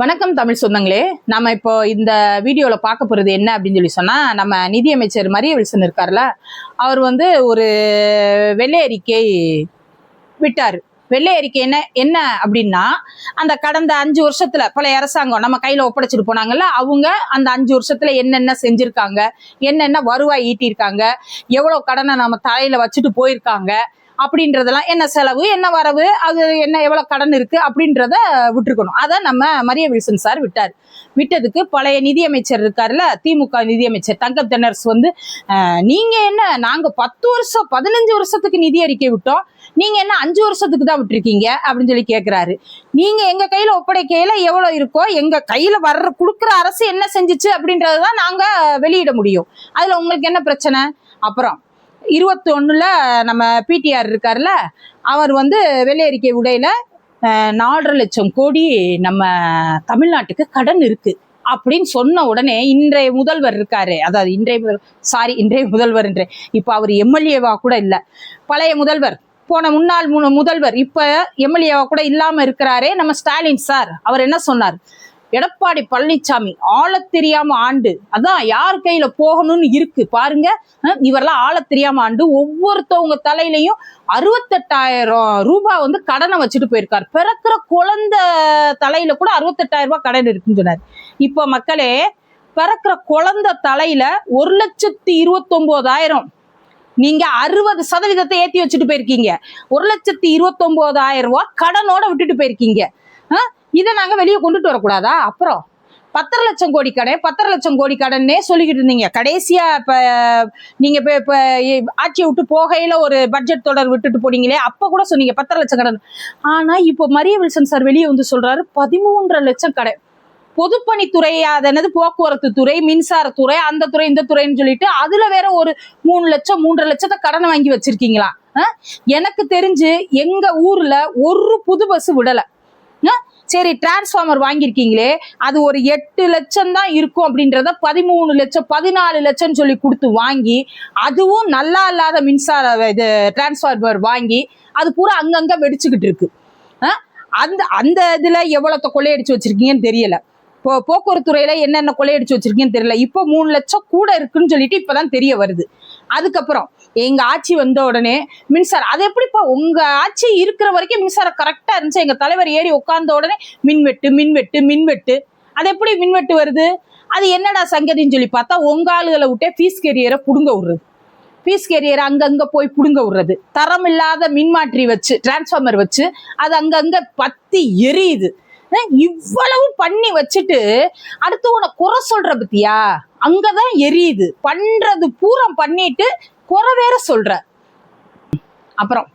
வணக்கம் தமிழ் சொந்தங்களே. நம்ம இப்போ இந்த வீடியோல பார்க்க போறது என்ன அப்படின்னு சொல்லி சொன்னா, நம்ம நிதியமைச்சர் மரிய வில்சன் இருக்கார்ல, அவர் ஒரு வெள்ளை அறிக்கை விட்டாரு. வெள்ளை அறிக்கை என்ன என்ன அப்படின்னா, அந்த கடந்த 5 வருஷத்துல பழைய அரசாங்கம் நம்ம கையில ஒப்படைச்சிட்டு போனாங்கல்ல, அவங்க அந்த 5 வருஷத்துல என்னென்ன செஞ்சிருக்காங்க, என்னென்ன வருவாய் ஈட்டியிருக்காங்க, எவ்வளவு கடனை நம்ம தலையில வச்சுட்டு போயிருக்காங்க அப்படின்றதெல்லாம், என்ன செலவு என்ன வரவு, அது என்ன எவ்வளவு கடன் இருக்கு அப்படின்றத விட்டுருக்கணும். அதை நம்ம மரிய வில்சன் சார் விட்டதுக்கு பழைய நிதியமைச்சர் இருக்காருல்ல, திமுக நிதியமைச்சர் தங்கம் தென்னரசு நீங்க என்ன, நாங்க 10 வருஷம் 15 வருஷத்துக்கு நிதி அறிக்கை விட்டோம், நீங்க என்ன 5 வருஷத்துக்கு தான் விட்டுருக்கீங்க அப்படின்னு சொல்லி கேட்கிறாரு. நீங்க எங்க கையில ஒப்படைக்கையில எவ்வளவு இருக்கோ, எங்க கையில கொடுக்குற அரசு என்ன செஞ்சுச்சு அப்படின்றதான் நாங்க வெளியிட முடியும். அதுல உங்களுக்கு என்ன பிரச்சனை? அப்புறம் 21ல நம்ம பிடிஆர் இருக்காருல்ல, அவர் வெள்ளை அறிக்கை உடையில 4.5 லட்சம் கோடி நம்ம தமிழ்நாட்டுக்கு கடன் இருக்கு அப்படின்னு சொன்ன உடனே இன்றைய முதல்வர் இருக்காரு, அதாவது இன்றைய முதல்வர் இப்ப அவர் எம்எல்ஏவா கூட இல்ல, பழைய முதல்வர், போன முன்னாள் முதல்வர், இப்ப எம்எல்ஏவா கூட இல்லாம இருக்கிறாரே நம்ம ஸ்டாலின் சார், அவர் என்ன சொன்னார்? எடப்பாடி பழனிசாமி ஆளத் தெரியாம ஆண்டு, அதான் யார் கையில போகணும்னு இருக்கு பாருங்க, இவரெல்லாம் ஆளத் தெரியாம ஆண்டு ஒவ்வொருத்தவங்க தலையிலையும் 68,000 ரூபாய் கடனை வச்சுட்டு போயிருக்காரு. பிறக்கிற குழந்தை தலையில கூட 68,000 ரூபாய் கடன் இருக்குன்னு சொன்னார். இப்ப மக்களே, பிறக்கிற குழந்தை தலையில 1,29,000 நீங்க 60% ஏத்தி வச்சுட்டு போயிருக்கீங்க. 1,29,000 ரூபாய் கடனோட விட்டுட்டு போயிருக்கீங்க. இதை நாங்க வெளியே கொண்டுட்டு வரக்கூடாதா? அப்புறம் 10 லட்சம் கோடி கடன், 10 லட்சம் கோடி கடன்னே சொல்லிக்கிட்டு இருந்தீங்க. கடைசியா இப்ப நீங்க இப்ப ஆட்சியை விட்டு போகையில ஒரு பட்ஜெட் தொடர் விட்டுட்டு போனீங்களே, அப்ப கூட சொன்னீங்க 10 லட்சம் கடன். ஆனா இப்போ மரிய வில்சன் சார் வெளியே சொல்றாரு 13 லட்சம் கடன். பொதுப்பணித்துறை, அதனது போக்குவரத்து துறை, மின்சாரத்துறை, அந்த துறை இந்த துறைன்னு சொல்லிட்டு அதுல வேற ஒரு 3 லட்சம் 3.5 லட்சத்தை கடன் வாங்கி வச்சிருக்கீங்களா? எனக்கு தெரிஞ்சு எங்க ஊர்ல ஒரு புது பஸ் விடல. சரி, டிரான்ஸ்பார்மர் வாங்கியிருக்கீங்களே, அது ஒரு 8 லட்சம் தான் இருக்கும் அப்படின்றத 13 லட்சம் 14 லட்சம் சொல்லி கொடுத்து வாங்கி, அதுவும் நல்லா இல்லாத மின்சார இது டிரான்ஸ்பார்மர் வாங்கி அது பூரா அங்கங்க வெடிச்சுக்கிட்டு இருக்கு. அந்த இதுல எவ்வளவு கொள்ளையடிச்சு வச்சிருக்கீங்கன்னு தெரியல. போக்குவரத்து துறையில என்னென்ன கொள்ளையடிச்சு வச்சிருக்கீங்கன்னு தெரியல. இப்போ 3 லட்சம் கூட இருக்குன்னு சொல்லிட்டு இப்பதான் தெரிய வருது. அதுக்கப்புறம் எங்க ஆட்சி வந்த உடனே மின்சாரம், அது எப்படிப்பா உங்க ஆட்சி இருக்கிற வரைக்கும் மின்சாரம் கரெக்டா இருந்துச்சு, எங்க தலைவர் ஏறி உட்கார்ந்த உடனே மின்வெட்டு, அது எப்படி மின்வெட்டு வருது? அது என்னடா சங்கதின்னு சொல்லி பார்த்தா, உங்க ஆளுகளை விட்டே பீஸ் கேரியரை புடுங்க விடுறது, பீஸ் கேரியர் அங்கங்க போய் புடுங்க விடுறது, தரம் இல்லாத மின்மாற்றி வச்சு டிரான்ஸ்பார்மர் வச்சு அது அங்கங்க பத்தி எரியுது. இவ்வளவு பண்ணி வச்சுட்டு அடுத்து உன குறை சொல்ற பத்தியா? அங்கதான் எரியுது, பண்றது பூரா பண்ணிட்டு குறை வேற சொல்ற. அப்புறம்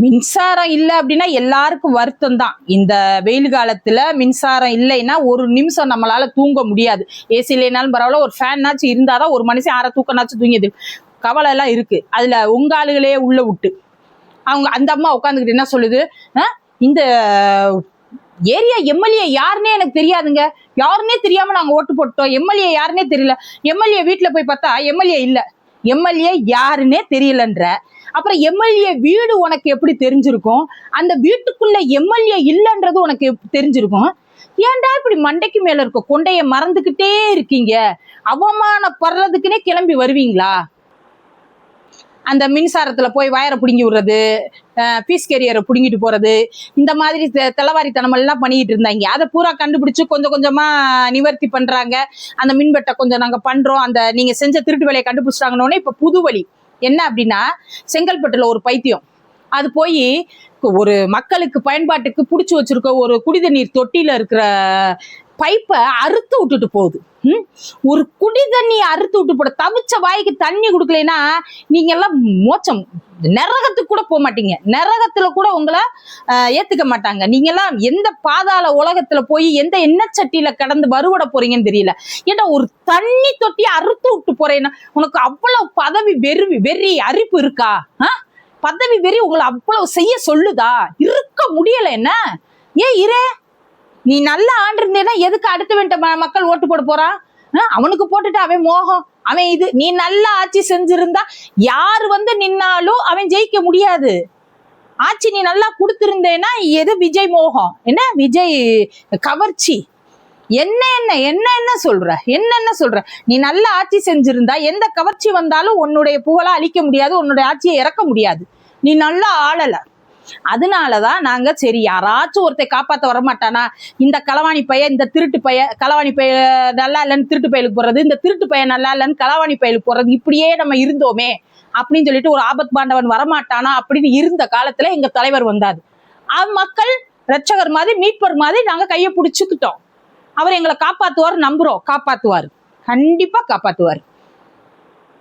மின்சாரம் இல்லை அப்படின்னா எல்லாருக்கும் வருத்தம் தான். இந்த வெயில் காலத்துல மின்சாரம் இல்லைன்னா ஒரு நிமிஷம் நம்மளால தூங்க முடியாது. ஏசி இல்லைனாலும் பரவாயில்ல, ஒரு ஃபேன்னாச்சும் இருந்தாதான் ஒரு மனுஷன் 6 தூக்கனாச்சும் தூங்கியது. கவலை எல்லாம் இருக்கு. அதுல உங்க ஆளுகளே உள்ள விட்டு அவங்க அந்த அம்மா உட்காந்துக்கிட்டு என்ன சொல்லுது, இந்த ஏரியா எம்எல்ஏ யாருன்னே எனக்கு தெரியாதுங்க, யாருன்னே தெரியாம நாங்க ஓட்டு போட்டோம், எம்எல்ஏ யாருன்னே தெரியல. எம்எல்ஏ வீட்டுல போய் பார்த்தா எம்எல்ஏ இல்ல, எம்எல்ஏ யாருன்னே தெரியலன்ற. அப்புறம் எம்எல்ஏ வீடு உனக்கு எப்படி தெரிஞ்சிருக்கும்? அந்த வீட்டுக்குள்ள எம்எல்ஏ இல்லைன்றது உனக்கு தெரிஞ்சிருக்கும். ஏன்டா இப்படி மண்டைக்கு மேல இருக்க கொண்டைய மறந்துகிட்டே இருக்கீங்க? அவமானப்படுறதுக்குன்னே கிளம்பி வருவீங்களா? அந்த மின்சாரத்துல போய் வயரை பிடுங்கி விடுறது, பீஸ் கேரியரை பிடுங்கிட்டு போறது, இந்த மாதிரி தெளவாரித்தனம் எல்லாம் பண்ணிட்டு இருந்தாங்க. அதை பூரா கண்டுபிடிச்சு கொஞ்சம் கொஞ்சமா நிவர்த்தி பண்றாங்க. அந்த மின்வெட்டை கொஞ்சம் நாங்க பண்றோம், அந்த நீங்க செஞ்ச திருட்டு வேலையை கண்டுபிடிச்சிட்டாங்கன்னொன்னே இப்ப புது வழி என்ன அப்படின்னா, செங்கல்பட்டுல ஒரு பைத்தியம் அது போய் ஒரு மக்களுக்கு பயன்பாட்டுக்கு புடிச்சு வச்சிருக்க ஒரு குடித நீர் தொட்டியில இருக்கிற பைப்பை அறுத்து விட்டுட்டு போகுது. ஒரு குடி தண்ணி அறுத்து விட்டு போட, தவிச்ச வாய்க்கு தண்ணி கொடுக்கலைன்னா நீங்க எல்லாம் மோச்சம் நரகத்துக்கு கூட போக மாட்டீங்க, நரகத்துல கூட உங்களை ஏத்துக்க மாட்டாங்க. நீங்க எல்லாம் எந்த பாதாள உலகத்துல போய் எந்த எண்ணெய் சட்டியில கடந்து வருவட போறீங்கன்னு தெரியல. ஏன்னா ஒரு தண்ணி தொட்டியை அறுத்து விட்டு போறேன்னா உனக்கு அவ்வளவு பதவி வெறி அரிப்பு இருக்கா? பதவி வெறி உங்களை அவ்வளவு செய்ய சொல்லுதா? இருக்க முடியல என்ன? இரே நீ நல்ல ஆண்டு இருந்தேன்னா எதுக்கு அடுத்த வேண்ட மக்கள் ஓட்டு போட போறான்? அவனுக்கு போட்டுட்டு அவன் மோகம், அவன் இது. நீ நல்ல ஆட்சி செஞ்சிருந்தா யாரு நின்னாலும் அவன் ஜெயிக்க முடியாது. ஆட்சி நீ நல்லா கொடுத்திருந்தேன்னா எது விஜய் மோகம், என்ன விஜய் கவர்ச்சி, என்ன சொல்ற நீ நல்ல ஆட்சி செஞ்சிருந்தா எந்த கவர்ச்சி வந்தாலும் உன்னுடைய புகழா அழிக்க முடியாது, உன்னுடைய ஆட்சியை இறக்க முடியாது. நீ நல்லா ஆளல. அதனாலதான் நாங்க சரி யாராச்சும் ஒருத்தர் காப்பாத்த வரமாட்டானா, இந்த களவாணி பைய, இந்த திருட்டு பைய, களவாணி பைய நல்லா இல்லைன்னு திருட்டு பயலுக்கு போறது, இந்த திருட்டு பைய நல்லா இல்லைன்னு களவாணி பயலுக்கு போறது, இப்படியே நம்ம இருந்தோமே அப்படின்னு சொல்லிட்டு ஒரு ஆபத் பாண்டவன் வரமாட்டானா அப்படின்னு இருந்த காலத்துல எங்க தலைவர் வந்தாரு. மக்கள் ரட்சகர் மாதிரி மீட்பர் மாதிரி நாங்க கையை பிடிச்சுக்கிட்டோம். அவர் எங்களை காப்பாத்துவார், நம்புறோம், காப்பாத்துவார், கண்டிப்பா காப்பாத்துவார்.